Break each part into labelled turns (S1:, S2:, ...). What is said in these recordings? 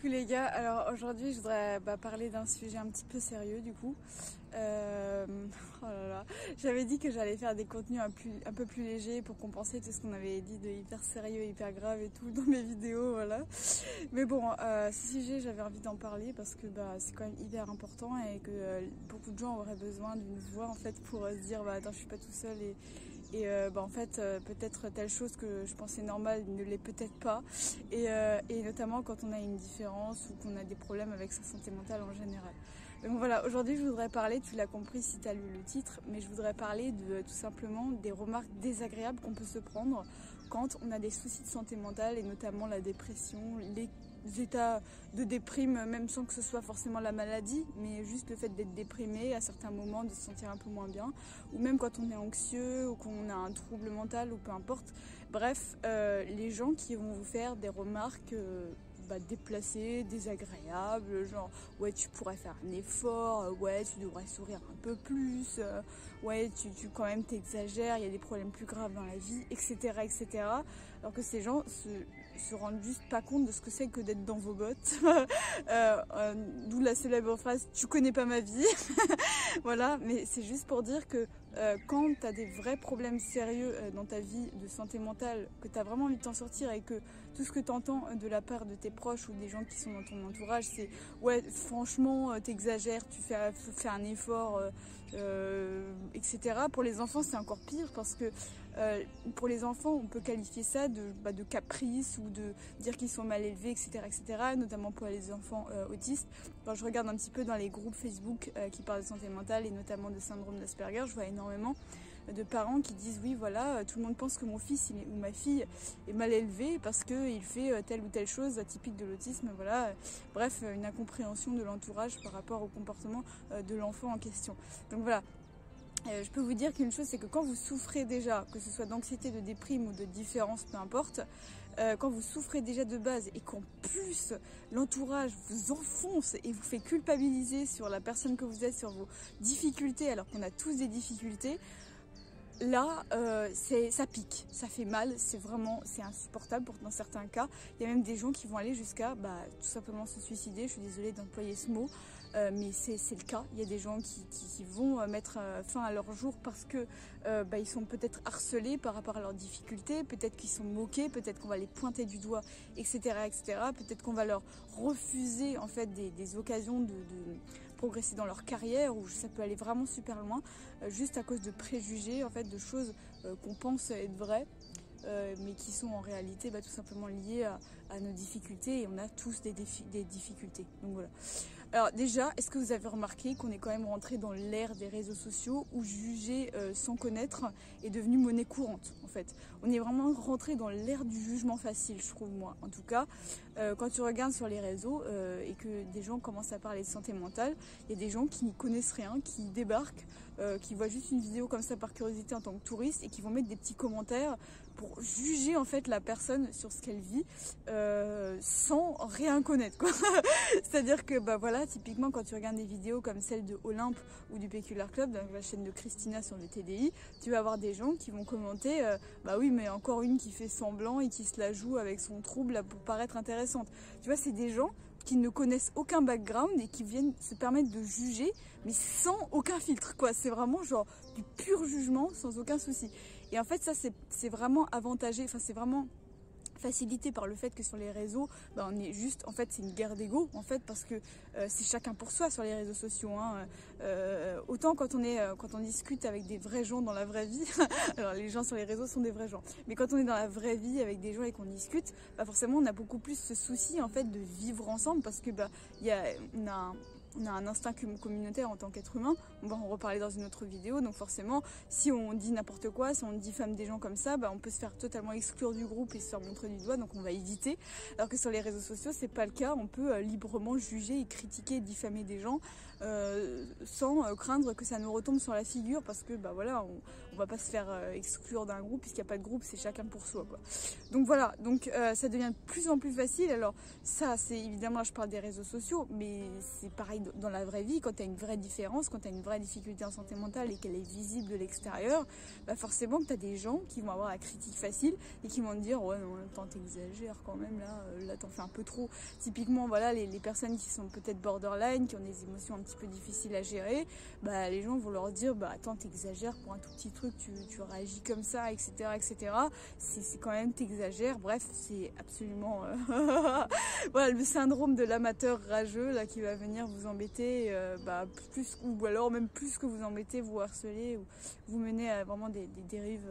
S1: Coucou les gars, alors aujourd'hui je voudrais parler d'un sujet un petit peu sérieux du coup. Oh là là, j'avais dit que j'allais faire des contenus un peu plus légers pour compenser tout ce qu'on avait dit de hyper sérieux, hyper grave et tout dans mes vidéos, voilà. Mais bon, ce sujet j'avais envie d'en parler parce que c'est quand même hyper important et que beaucoup de gens auraient besoin d'une voix en fait pour se dire attends, je suis pas tout seul et en fait peut-être telle chose que je pensais normale ne l'est peut-être pas et notamment quand on a une différence ou qu'on a des problèmes avec sa santé mentale en général. Donc voilà, aujourd'hui je voudrais parler, tu l'as compris si tu as lu le titre, mais je voudrais parler de tout simplement des remarques désagréables qu'on peut se prendre quand on a des soucis de santé mentale et notamment la dépression, les états de déprime, même sans que ce soit forcément la maladie, mais juste le fait d'être déprimé à certains moments, de se sentir un peu moins bien, ou même quand on est anxieux ou qu'on a un trouble mental ou peu importe. Bref, les gens qui vont vous faire des remarques déplacées, désagréables, genre ouais tu pourrais faire un effort, ouais tu devrais sourire un peu plus, ouais tu quand même t'exagères, il y a des problèmes plus graves dans la vie, etc. etc. Alors que ces gens se rendent juste pas compte de ce que c'est que d'être dans vos bottes. D'où la célèbre phrase tu connais pas ma vie. Voilà, mais c'est juste pour dire que quand tu as des vrais problèmes sérieux dans ta vie de santé mentale, que tu as vraiment envie de t'en sortir et que tout ce que tu entends de la part de tes proches ou des gens qui sont dans ton entourage, c'est ouais franchement t'exagères, tu fais un effort, etc. Pour les enfants c'est encore pire parce que pour les enfants on peut qualifier ça de caprice ou de dire qu'ils sont mal élevés, etc. etc. notamment pour les enfants autistes. Quand je regarde un petit peu dans les groupes Facebook qui parlent de santé mentale et notamment de syndrome d'Asperger, je vois énormément de parents qui disent oui voilà tout le monde pense que mon fils ou ma fille est mal élevé parce qu'il fait telle ou telle chose typique de l'autisme, voilà. Bref, une incompréhension de l'entourage par rapport au comportement de l'enfant en question. Donc voilà. Je peux vous dire qu'une chose, c'est que quand vous souffrez déjà, que ce soit d'anxiété, de déprime ou de différence, peu importe, quand vous souffrez déjà de base et qu'en plus l'entourage vous enfonce et vous fait culpabiliser sur la personne que vous êtes, sur vos difficultés, alors qu'on a tous des difficultés, là, ça pique, ça fait mal, c'est insupportable dans certains cas. Il y a même des gens qui vont aller jusqu'à tout simplement se suicider. Je suis désolée d'employer ce mot, mais c'est le cas. Il y a des gens qui vont mettre fin à leur jour parce que ils sont peut-être harcelés par rapport à leurs difficultés, peut-être qu'ils sont moqués, peut-être qu'on va les pointer du doigt, etc., etc. Peut-être qu'on va leur refuser en fait des occasions de progresser dans leur carrière, ou ça peut aller vraiment super loin, juste à cause de préjugés, en fait, de choses qu'on pense être vraies, mais qui sont en réalité tout simplement liées à nos difficultés, et on a tous des difficultés. Donc voilà. Alors déjà, est-ce que vous avez remarqué qu'on est quand même rentré dans l'ère des réseaux sociaux où juger sans connaître est devenu monnaie courante en fait. On est vraiment rentré dans l'ère du jugement facile, je trouve moi. En tout cas, quand tu regardes sur les réseaux et que des gens commencent à parler de santé mentale, il y a des gens qui n'y connaissent rien, qui débarquent, qui voient juste une vidéo comme ça par curiosité en tant que touriste et qui vont mettre des petits commentaires pour juger en fait la personne sur ce qu'elle vit sans rien connaître quoi. C'est-à-dire que voilà, typiquement quand tu regardes des vidéos comme celle de Olympe ou du Péculaire Club, donc la chaîne de Christina sur le TDI, tu vas avoir des gens qui vont commenter oui mais encore une qui fait semblant et qui se la joue avec son trouble là, pour paraître intéressante. Tu vois, c'est des gens qui ne connaissent aucun background et qui viennent se permettre de juger mais sans aucun filtre quoi. C'est vraiment genre du pur jugement sans aucun souci. Et en fait ça c'est vraiment avantagé, enfin c'est vraiment facilité par le fait que sur les réseaux on est juste, en fait c'est une guerre d'ego en fait, parce que c'est chacun pour soi sur les réseaux sociaux hein. Autant quand on discute avec des vrais gens dans la vraie vie alors les gens sur les réseaux sont des vrais gens, mais quand on est dans la vraie vie avec des gens et qu'on discute, forcément on a beaucoup plus ce souci en fait de vivre ensemble, parce que on a un instinct communautaire en tant qu'être humain. On va en reparler dans une autre vidéo. Donc forcément, si on dit n'importe quoi, si on diffame des gens comme ça, on peut se faire totalement exclure du groupe et se faire montrer du doigt. Donc on va éviter. Alors que sur les réseaux sociaux, c'est pas le cas. On peut librement juger et critiquer et diffamer des gens sans craindre que ça nous retombe sur la figure, parce que voilà, on va pas se faire exclure d'un groupe puisqu'il n'y a pas de groupe, c'est chacun pour soi quoi. Donc voilà, donc ça devient de plus en plus facile. Alors ça, c'est évidemment, là je parle des réseaux sociaux, mais c'est pareil dans la vraie vie, quand tu as une vraie différence, quand tu as une vraie difficulté en santé mentale et qu'elle est visible de l'extérieur, bah forcément que tu as des gens qui vont avoir la critique facile et qui vont te dire ouais non, attends, t'exagères quand même là t'en fais un peu trop. Typiquement voilà les personnes qui sont peut-être borderline, qui ont des émotions un petit peu difficiles à gérer, bah les gens vont leur dire bah attends, t'exagères pour un tout petit truc, tu réagis comme ça, etc. etc. C'est quand même t'exagères. Bref, c'est absolument voilà, le syndrome de l'amateur rageux là qui va venir vous embêter, plus ou alors même plus que vous embêter, vous harceler ou vous mener à vraiment des dérives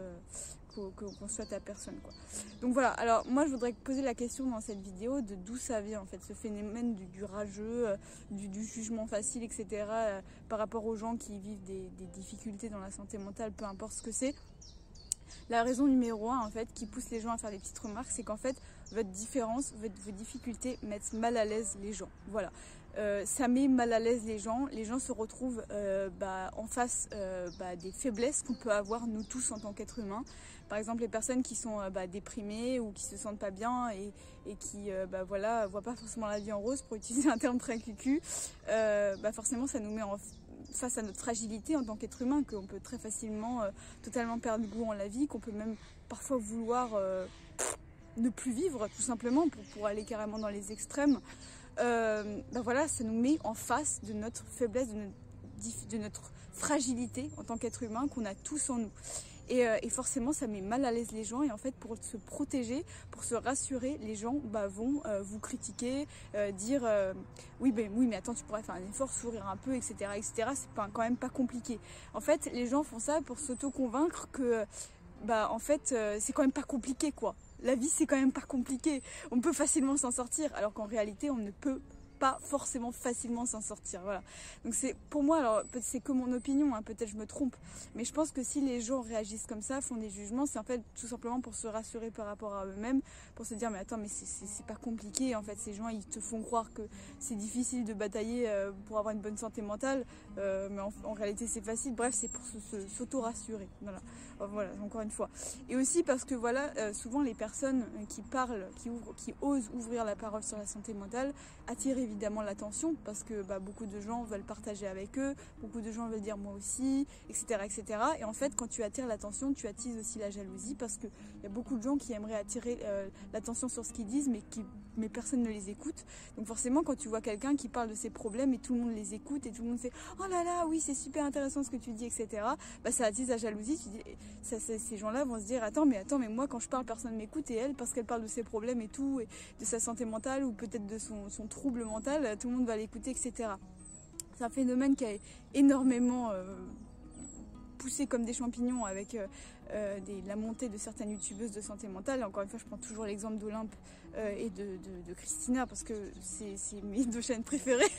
S1: qu'on souhaite à personne, quoi. Donc voilà, alors moi je voudrais poser la question dans cette vidéo de d'où ça vient en fait ce phénomène du rageux, du jugement facile, etc. Par rapport aux gens qui vivent des difficultés dans la santé mentale, peu importe ce que c'est. La raison numéro 1 en fait qui pousse les gens à faire des petites remarques, c'est qu'en fait votre différence, vos difficultés mettent mal à l'aise les gens. Voilà. Ça met mal à l'aise les gens se retrouvent en face des faiblesses qu'on peut avoir nous tous en tant qu'êtres humains. Par exemple les personnes qui sont déprimées ou qui se sentent pas bien et qui voient pas forcément la vie en rose, pour utiliser un terme très cucu, forcément ça nous met face à notre fragilité en tant qu'être humain, qu'on peut très facilement totalement perdre goût en la vie, qu'on peut même parfois vouloir ne plus vivre tout simplement pour aller carrément dans les extrêmes. Voilà, ça nous met en face de notre faiblesse, de notre fragilité en tant qu'être humain qu'on a tous en nous. Et forcément ça met mal à l'aise les gens, et en fait pour se protéger, pour se rassurer, les gens vont vous critiquer, dire oui mais attends, tu pourrais faire un effort, sourire un peu, etc. etc. C'est quand même pas compliqué. En fait les gens font ça pour s'auto-convaincre que en fait c'est quand même pas compliqué, quoi. La vie c'est quand même pas compliqué, on peut facilement s'en sortir, alors qu'en réalité on ne peut pas forcément facilement s'en sortir. Voilà. Donc c'est pour moi, alors c'est que mon opinion, hein, peut-être je me trompe, mais je pense que si les gens réagissent comme ça, font des jugements, c'est en fait tout simplement pour se rassurer par rapport à eux-mêmes, pour se dire mais attends, mais c'est pas compliqué en fait. Ces gens ils te font croire que c'est difficile de batailler pour avoir une bonne santé mentale, mais en réalité c'est facile. Bref, c'est pour s'auto-rassurer. Voilà, encore une fois. Et aussi parce que voilà, souvent les personnes qui parlent, qui osent ouvrir la parole sur la santé mentale attirent évidemment l'attention, parce que beaucoup de gens veulent partager avec eux, beaucoup de gens veulent dire moi aussi, etc. etc. Et en fait quand tu attires l'attention, tu attises aussi la jalousie, parce qu'il y a beaucoup de gens qui aimeraient attirer l'attention sur ce qu'ils disent, mais personne ne les écoute. Donc forcément quand tu vois quelqu'un qui parle de ses problèmes et tout le monde les écoute et tout le monde fait oh là là oui c'est super intéressant ce que tu dis, etc. Ça attise la jalousie. Tu dis, ces gens là vont se dire attends mais moi quand je parle personne m'écoute, et elle parce qu'elle parle de ses problèmes et tout, et de sa santé mentale ou peut-être de son trouble mental, tout le monde va l'écouter, etc. C'est un phénomène qui a énormément poussé comme des champignons avec la montée de certaines youtubeuses de santé mentale. Et encore une fois je prends toujours l'exemple d'Olympe et de Christina, parce que c'est mes deux chaînes préférées.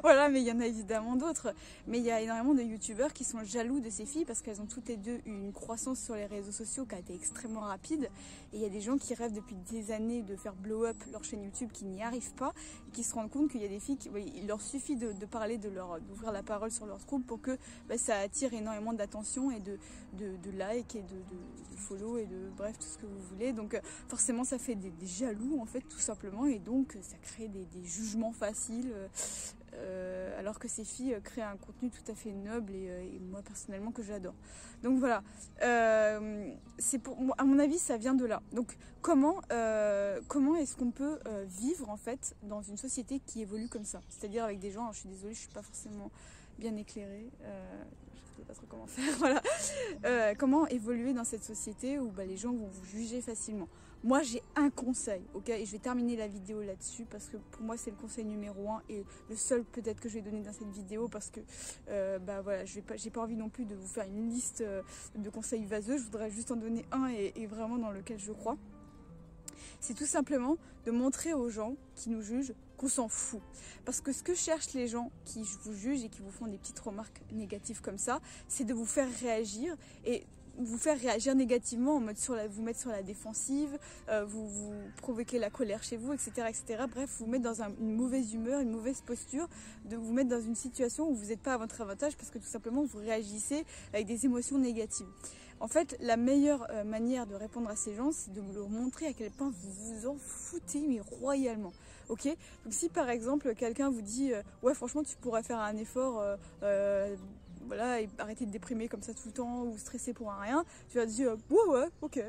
S1: Voilà, mais il y en a évidemment d'autres, mais il y a énormément de youtubeurs qui sont jaloux de ces filles parce qu'elles ont toutes les deux eu une croissance sur les réseaux sociaux qui a été extrêmement rapide, et il y a des gens qui rêvent depuis des années de faire blow up leur chaîne YouTube, qui n'y arrivent pas, et qui se rendent compte qu'il y a des filles il leur suffit de parler, d'ouvrir la parole sur leurs troubles pour que ça attire énormément d'attention et de likes et de follow et de bref tout ce que vous voulez. Donc forcément ça fait des jaloux en fait, tout simplement, et donc ça crée des jugements faciles, alors que ces filles créent un contenu tout à fait noble et moi personnellement que j'adore. Donc voilà, c'est à mon avis ça vient de là. Donc comment est-ce qu'on peut vivre en fait dans une société qui évolue comme ça, c'est-à-dire avec des gens, alors, je suis désolée, je suis pas forcément bien éclairée, je sais pas trop comment faire, voilà. Comment évoluer dans cette société où les gens vont vous juger facilement. Moi j'ai un conseil, ok, et je vais terminer la vidéo là-dessus parce que pour moi c'est le conseil numéro 1 et le seul peut-être que je vais donner dans cette vidéo, parce que voilà, j'ai pas envie non plus de vous faire une liste de conseils vaseux, je voudrais juste en donner un et vraiment dans lequel je crois. C'est tout simplement de montrer aux gens qui nous jugent qu'on s'en fout. Parce que ce que cherchent les gens qui vous jugent et qui vous font des petites remarques négatives comme ça, c'est de vous faire réagir, et vous faire réagir négativement, en mode vous mettre sur la défensive, vous provoquer la colère chez vous, etc. etc. Bref, vous mettre dans une mauvaise humeur, une mauvaise posture, de vous mettre dans une situation où vous n'êtes pas à votre avantage parce que tout simplement vous réagissez avec des émotions négatives. En fait, la meilleure manière de répondre à ces gens, c'est de leur montrer à quel point vous vous en foutez, mais royalement. Ok? Donc si par exemple quelqu'un vous dit ouais franchement tu pourrais faire un effort, voilà, et arrêter de déprimer comme ça tout le temps ou stresser pour un rien, tu vas te dire ouais ok.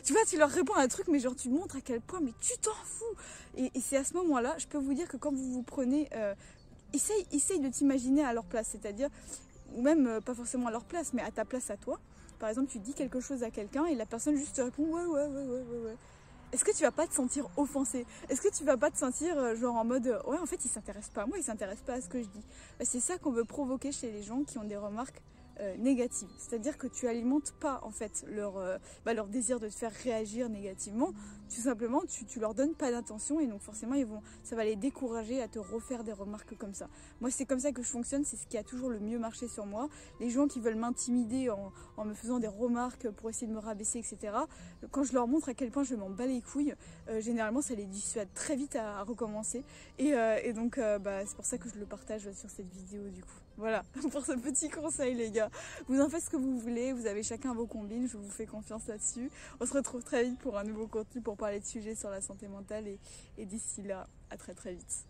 S1: Tu vois, tu leur réponds à un truc, mais genre tu montres à quel point, mais tu t'en fous. Et c'est à ce moment-là, je peux vous dire que quand vous vous prenez, essaye de t'imaginer à leur place, c'est-à-dire, ou même pas forcément à leur place, mais à ta place à toi. Par exemple, tu dis quelque chose à quelqu'un et la personne juste te répond ouais. Est-ce que tu vas pas te sentir offensé? Est-ce que tu vas pas te sentir genre en mode ouais en fait il s'intéresse pas à moi, il s'intéresse pas à ce que je dis? C'est ça qu'on veut provoquer chez les gens qui ont des remarques négatives. C'est-à-dire que tu alimentes pas en fait leur désir de te faire réagir négativement. Tout simplement tu leur donnes pas d'intention et donc forcément ça va les décourager à te refaire des remarques comme ça. Moi c'est comme ça que je fonctionne, c'est ce qui a toujours le mieux marché sur moi. Les gens qui veulent m'intimider en me faisant des remarques pour essayer de me rabaisser, etc. Quand je leur montre à quel point je m'en bats les couilles, généralement ça les dissuade très vite à recommencer. Et donc c'est pour ça que je le partage sur cette vidéo du coup. Voilà, pour ce petit conseil les gars. Vous en faites ce que vous voulez, vous avez chacun vos combines, je vous fais confiance là-dessus. On se retrouve très vite pour un nouveau contenu pour parler de sujets sur la santé mentale et d'ici là, à très très vite.